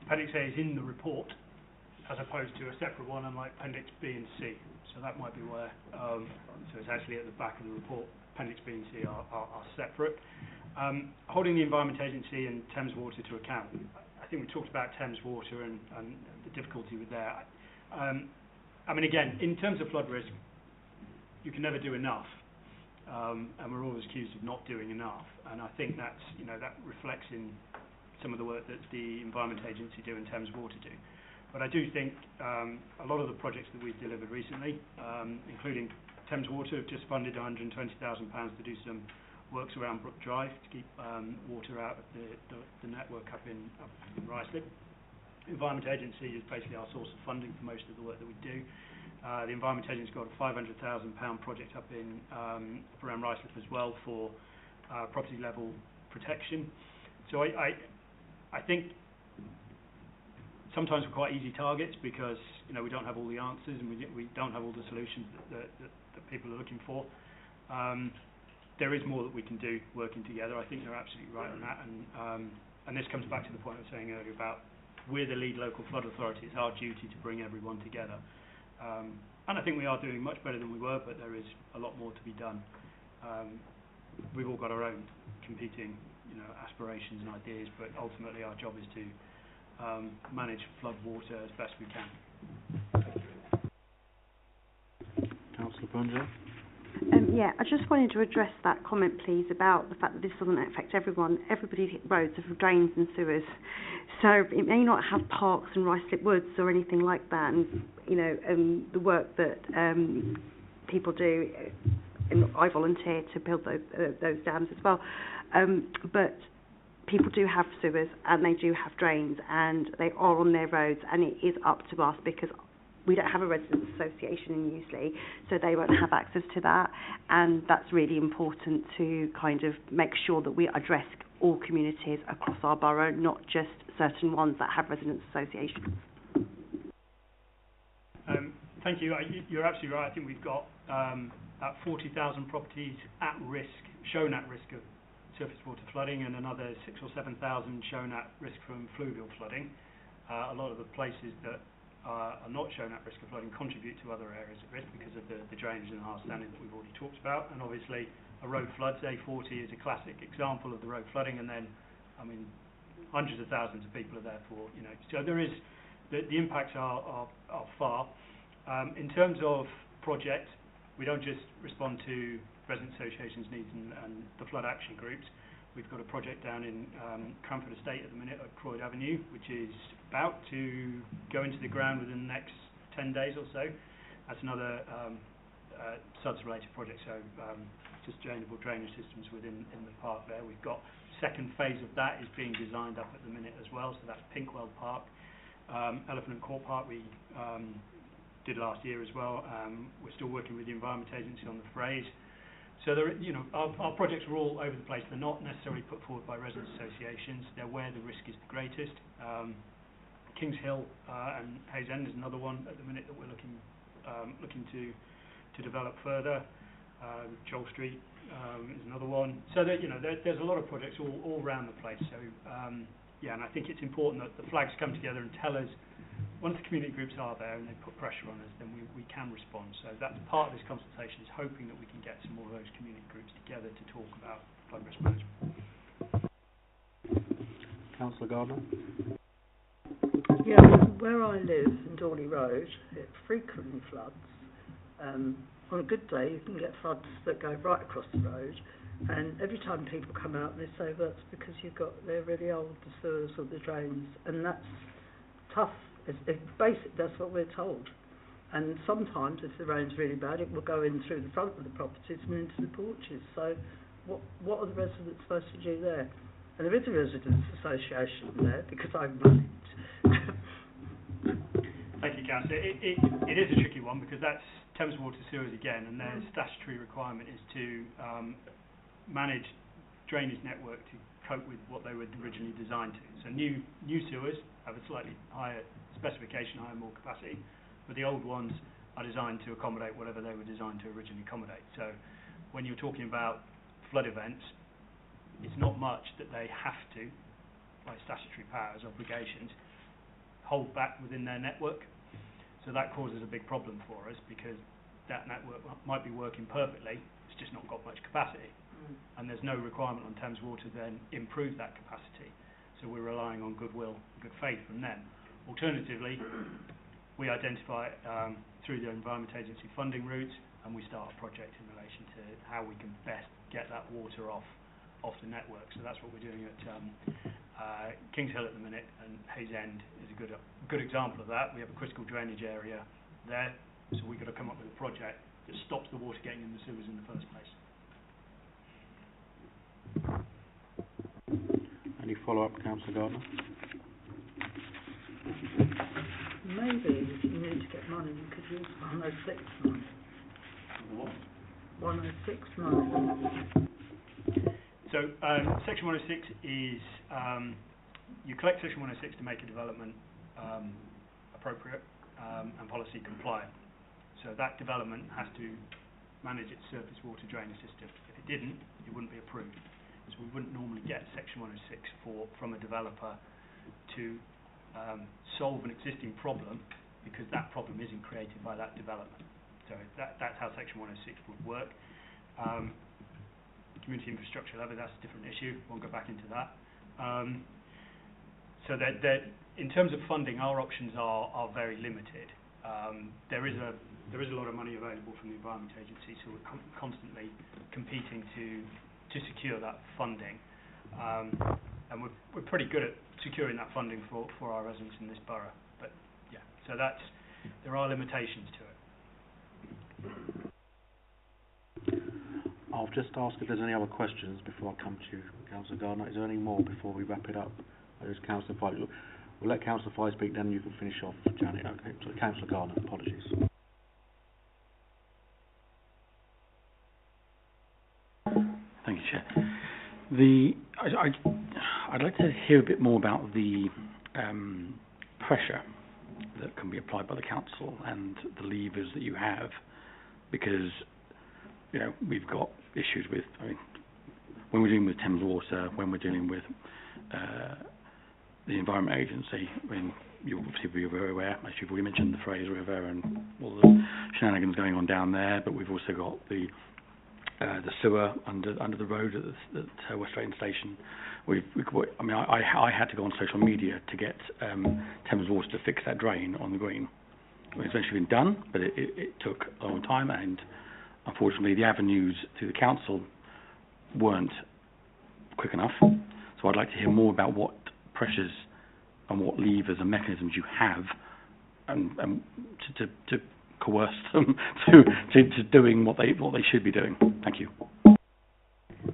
Appendix A is in the report, as opposed to a separate one, unlike Appendix B and C. So that might be where, so it's actually at the back of the report. Appendix B and C are separate. Holding the Environment Agency and Thames Water to account. I think we talked about Thames Water and the difficulty with that. I mean, again, in terms of flood risk, you can never do enough, and we're always accused of not doing enough. And I think that's, that reflects in some of the work that the Environment Agency do and Thames Water do. But I do think a lot of the projects that we've delivered recently, including Thames Water, have just funded £120,000 to do some works around Brook Drive to keep water out of the network up in Ruislip. Environment Agency is basically our source of funding for most of the work that we do. The Environment Agency's got a £500,000 project up around Ruislip as well for property level protection. So I think sometimes we're quite easy targets because we don't have all the answers and we don't have all the solutions that people are looking for. There is more that we can do working together. I think you're absolutely right on that, and this comes back to the point I was saying earlier about we're the lead local flood authority. It's our duty to bring everyone together, and I think we are doing much better than we were, but there is a lot more to be done. We've all got our own competing aspirations and ideas, but ultimately our job is to manage flood water as best we can. Councillor Bunja? Yeah, I just wanted to address that comment, please, about the fact that this doesn't affect everyone. Everybody's roads are drains and sewers, so it may not have parks and Ruislip Woods or anything like that. And the work that people do, and I volunteer to build those dams as well. But people do have sewers and they do have drains and they are on their roads, and it is up to us because we don't have a residents' association in Useley, so they won't have access to that, and that's really important to kind of make sure that we address all communities across our borough, not just certain ones that have residents' associations. Thank you. You're absolutely right. I think we've got about 40,000 properties at risk, shown at risk of surface water flooding, and another 6,000 or 7,000 shown at risk from fluvial flooding. A lot of the places that are not shown at risk of flooding contribute to other areas at risk because of the drainage and hard standing that we've already talked about. And obviously a road floods, A40 is a classic example of the road flooding, and then hundreds of thousands of people are there for, so there is the impacts are far. In terms of project, we don't just respond to resident associations' needs and the flood action groups. We've got a project down in Cranford Estate at the minute at Croyd Avenue, which is about to go into the ground within the next 10 days or so. That's another SUDS-related project, so just drainable drainage systems within the park there. We've got second phase of that is being designed up at the minute as well, so that's Pinkwell Park. Elephant and Court Park we did last year as well. We're still working with the Environment Agency on the phrase. So our projects are all over the place. They're not necessarily put forward by residents' associations. They're where the risk is the greatest. Kings Hill and Hayes End is another one at the minute that we're looking to develop further. Joel Street is another one. So that there's a lot of projects all around the place. So and I think it's important that the flags come together and tell us. Once the community groups are there and they put pressure on us, then we can respond. So that's part of this consultation, is hoping that we can get some more of those community groups together to talk about flood risk management. Councillor Gardner? Yeah, where I live in Dawley Road, it frequently floods. On a good day, you can get floods that go right across the road, and every time people come out, they say that's because they're really old, the sewers or the drains, and that's tough. It's basic, that's what we're told. And sometimes, if the rain's really bad, it will go in through the front of the properties and into the porches. So what are the residents supposed to do there? And there is a residents' association there, because I run it. Thank you, Councillor. It is a tricky one, because that's Thames Water Sewers again, and their statutory requirement is to manage drainage network to cope with what they were originally designed to. So new sewers have a slightly higher specification, more capacity, but the old ones are designed to accommodate whatever they were designed to originally accommodate. So when you're talking about flood events, it's not much that they have to, by statutory powers, obligations, hold back within their network. So that causes a big problem for us, because that network might be working perfectly, it's just not got much capacity. And there's no requirement on Thames Water to then improve that capacity. So we're relying on goodwill, good faith from them. Alternatively, we identify through the Environment Agency funding routes, and we start a project in relation to how we can best get that water off the network. So that's what we're doing at Kings Hill at the minute, and Hayes End is a good example of that. We have a critical drainage area there, so we've got to come up with a project that stops the water getting in the sewers in the first place. Any follow-up, Councillor Gardner? Maybe if you need to get money, you could use 106 money. What? 106 money. So Section 106 is, you collect Section 106 to make a development appropriate and policy compliant. So that development has to manage its surface water drainage system. If it didn't, it wouldn't be approved. So we wouldn't normally get Section 106 from a developer to solve an existing problem, because that problem isn't created by that development. So that's how Section 106 would work. Community infrastructure levy, that's a different issue. Won't go back into that. So that in terms of funding, our options are very limited. There is a lot of money available from the Environment Agency, so we're constantly competing to secure that funding, and we're pretty good at securing that funding for our residents in this borough. But yeah, so there are limitations to it. I'll just ask if there's any other questions before I come to you, Councillor Gardner. Is there any more before we wrap it up? There's Councillor Fye. We'll let Councillor Fye speak, then you can finish off, Janet. Okay, so Councillor Gardner, apologies. Thank you, Chair. I'd like to hear a bit more about the pressure that can be applied by the council and the levers that you have, because we've got issues with, when we're dealing with Thames Water, when we're dealing with the Environment Agency, you'll obviously be very aware, as you've already mentioned, the Fraser River and all the shenanigans going on down there, but we've also got the sewer under the road at West Drayton Station. I had to go on social media to get Thames Water to fix that drain on the green. It's eventually been done, but it took a long time, and unfortunately the avenues to the council weren't quick enough. So I'd like to hear more about what pressures and what levers and mechanisms you have, and to coerce them to doing what they should be doing. Thank you.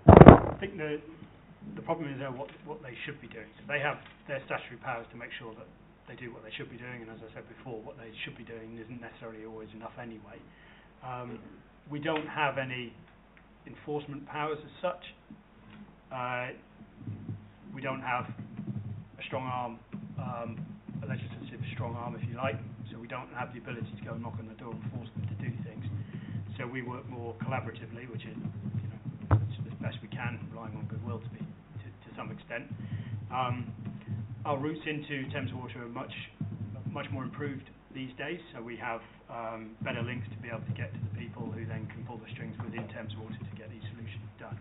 I think the problem is what they should be doing. So they have their statutory powers to make sure that they do what they should be doing, and as I said before, what they should be doing isn't necessarily always enough anyway. We don't have any enforcement powers as such. We don't have a strong arm, a legislative strong arm, if you like. So we don't have the ability to go and knock on the door and force them to do things. So we work more collaboratively, which is as best we can, relying on goodwill to some extent. Our routes into Thames Water are much more improved these days. So we have better links to be able to get to the people who then can pull the strings within Thames Water to get these solutions done.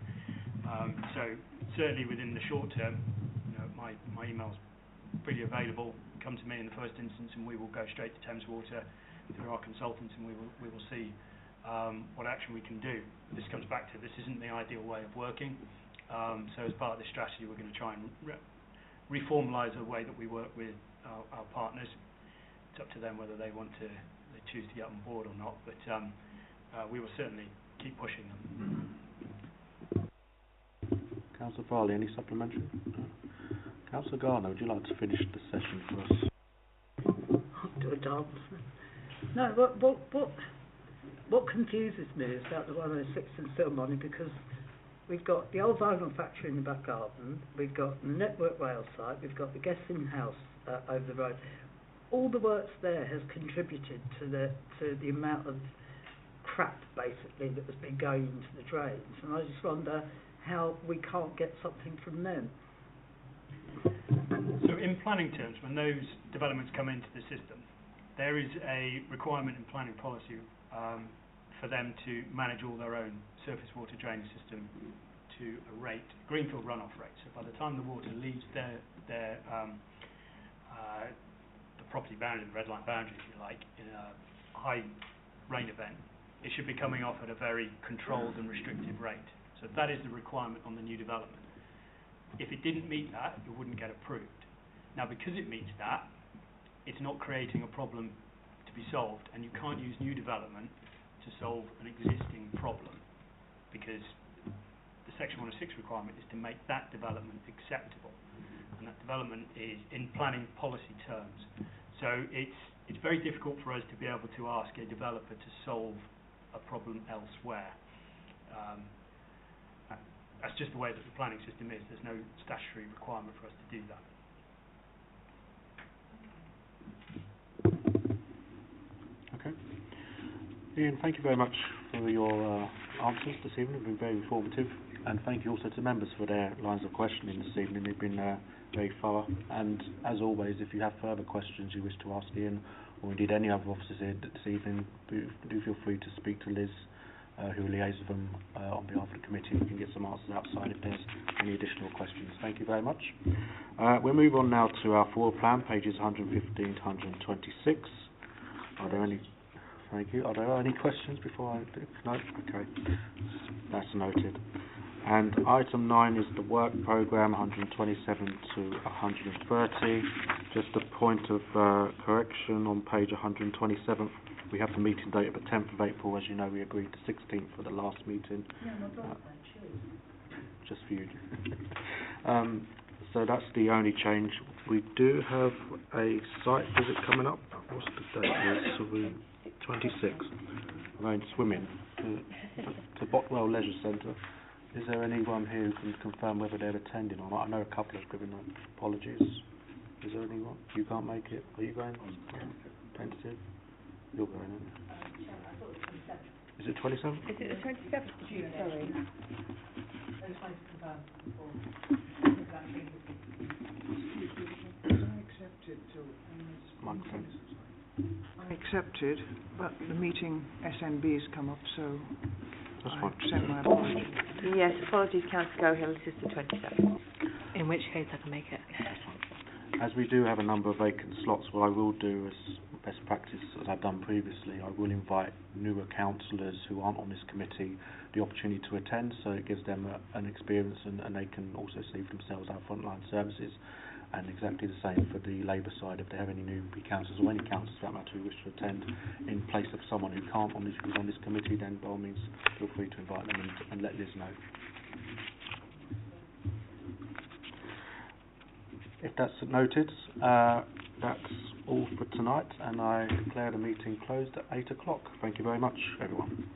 So certainly within the short term, my email's pretty available. Come to me in the first instance, and we will go straight to Thames Water through our consultants, and we will see what action we can do. This comes back to, this isn't the ideal way of working. So as part of this strategy, we're going to try and reformalise the way that we work with our partners. It's up to them whether they choose to get on board or not, but we will certainly keep pushing them. Councillor Farley, any supplementary? No. Councillor Gardner, would you like to finish the session for us? I'll do a dance. No, what confuses me is about the 106 and still money, because we've got the old vinyl factory in the back garden, we've got the Network Rail site, we've got the guest in house over the road. All the works there has contributed to the amount of crap basically that has been going into the drains, and I just wonder how we can't get something from them. So in planning terms, when those developments come into the system, there is a requirement in planning policy for them to manage all their own surface water drainage system to a rate, greenfield runoff rate. So by the time the water leaves the property boundary, the red line boundary, if you like, in a high rain event, it should be coming off at a very controlled and restrictive rate. So that is the requirement on the new development. If it didn't meet that, it wouldn't get approved. Now, because it meets that, it's not creating a problem to be solved, and you can't use new development to solve an existing problem, because the Section 106 requirement is to make that development acceptable, and that development is in planning policy terms. So it's very difficult for us to be able to ask a developer to solve a problem elsewhere. That's just the way that the planning system is. There's no statutory requirement for us to do that. Okay. Ian, thank you very much for your answers this evening. They've been very informative. And thank you also to members for their lines of questioning this evening. They've been very thorough. And as always, if you have further questions you wish to ask Ian, or indeed any other officers here this evening, do feel free to speak to Liz, who will liaise with them on behalf of the committee. You can get some answers outside if there's any additional questions. Thank you very much. We'll move on now to our floor plan, pages 115 to 126. Are there any? Thank you. Are there any questions before I do? No? Okay. That's noted. And item 9 is the work programme, 127 to 130. Just a point of correction on page 127. We have the meeting date of the 10th of April. As you know, we agreed the 16th for the last meeting. Yeah, my daughter choose. Just for you. So that's the only change. We do have a site visit coming up. What's the date? So we 26. We're going swimming to Botwell Leisure Centre. Is there anyone here who can confirm whether they're attending or not? I know a couple have given apologies. Is there anyone? You can't make it. Are you going? Tentative? You're going, aren't you? Is it 27th? Is it the 27th? Sorry. I accepted, but the meeting SNB's come up, so That's I fine. sent my apology. Yes, apologies, Councillor Gohill, this is the 27th. In which case I can make it. As we do have a number of vacant slots, what I will do as best practice, as I've done previously, I will invite newer councillors who aren't on this committee the opportunity to attend, so it gives them an experience and they can also see for themselves our frontline services. And exactly the same for the Labour side, if they have any new councillors or any councillors for that matter who wish to attend in place of someone who can't who's on this committee, then by all means feel free to invite them and let Liz know. If that's noted, that's all for tonight, and I declare the meeting closed at 8 o'clock. Thank you very much, everyone.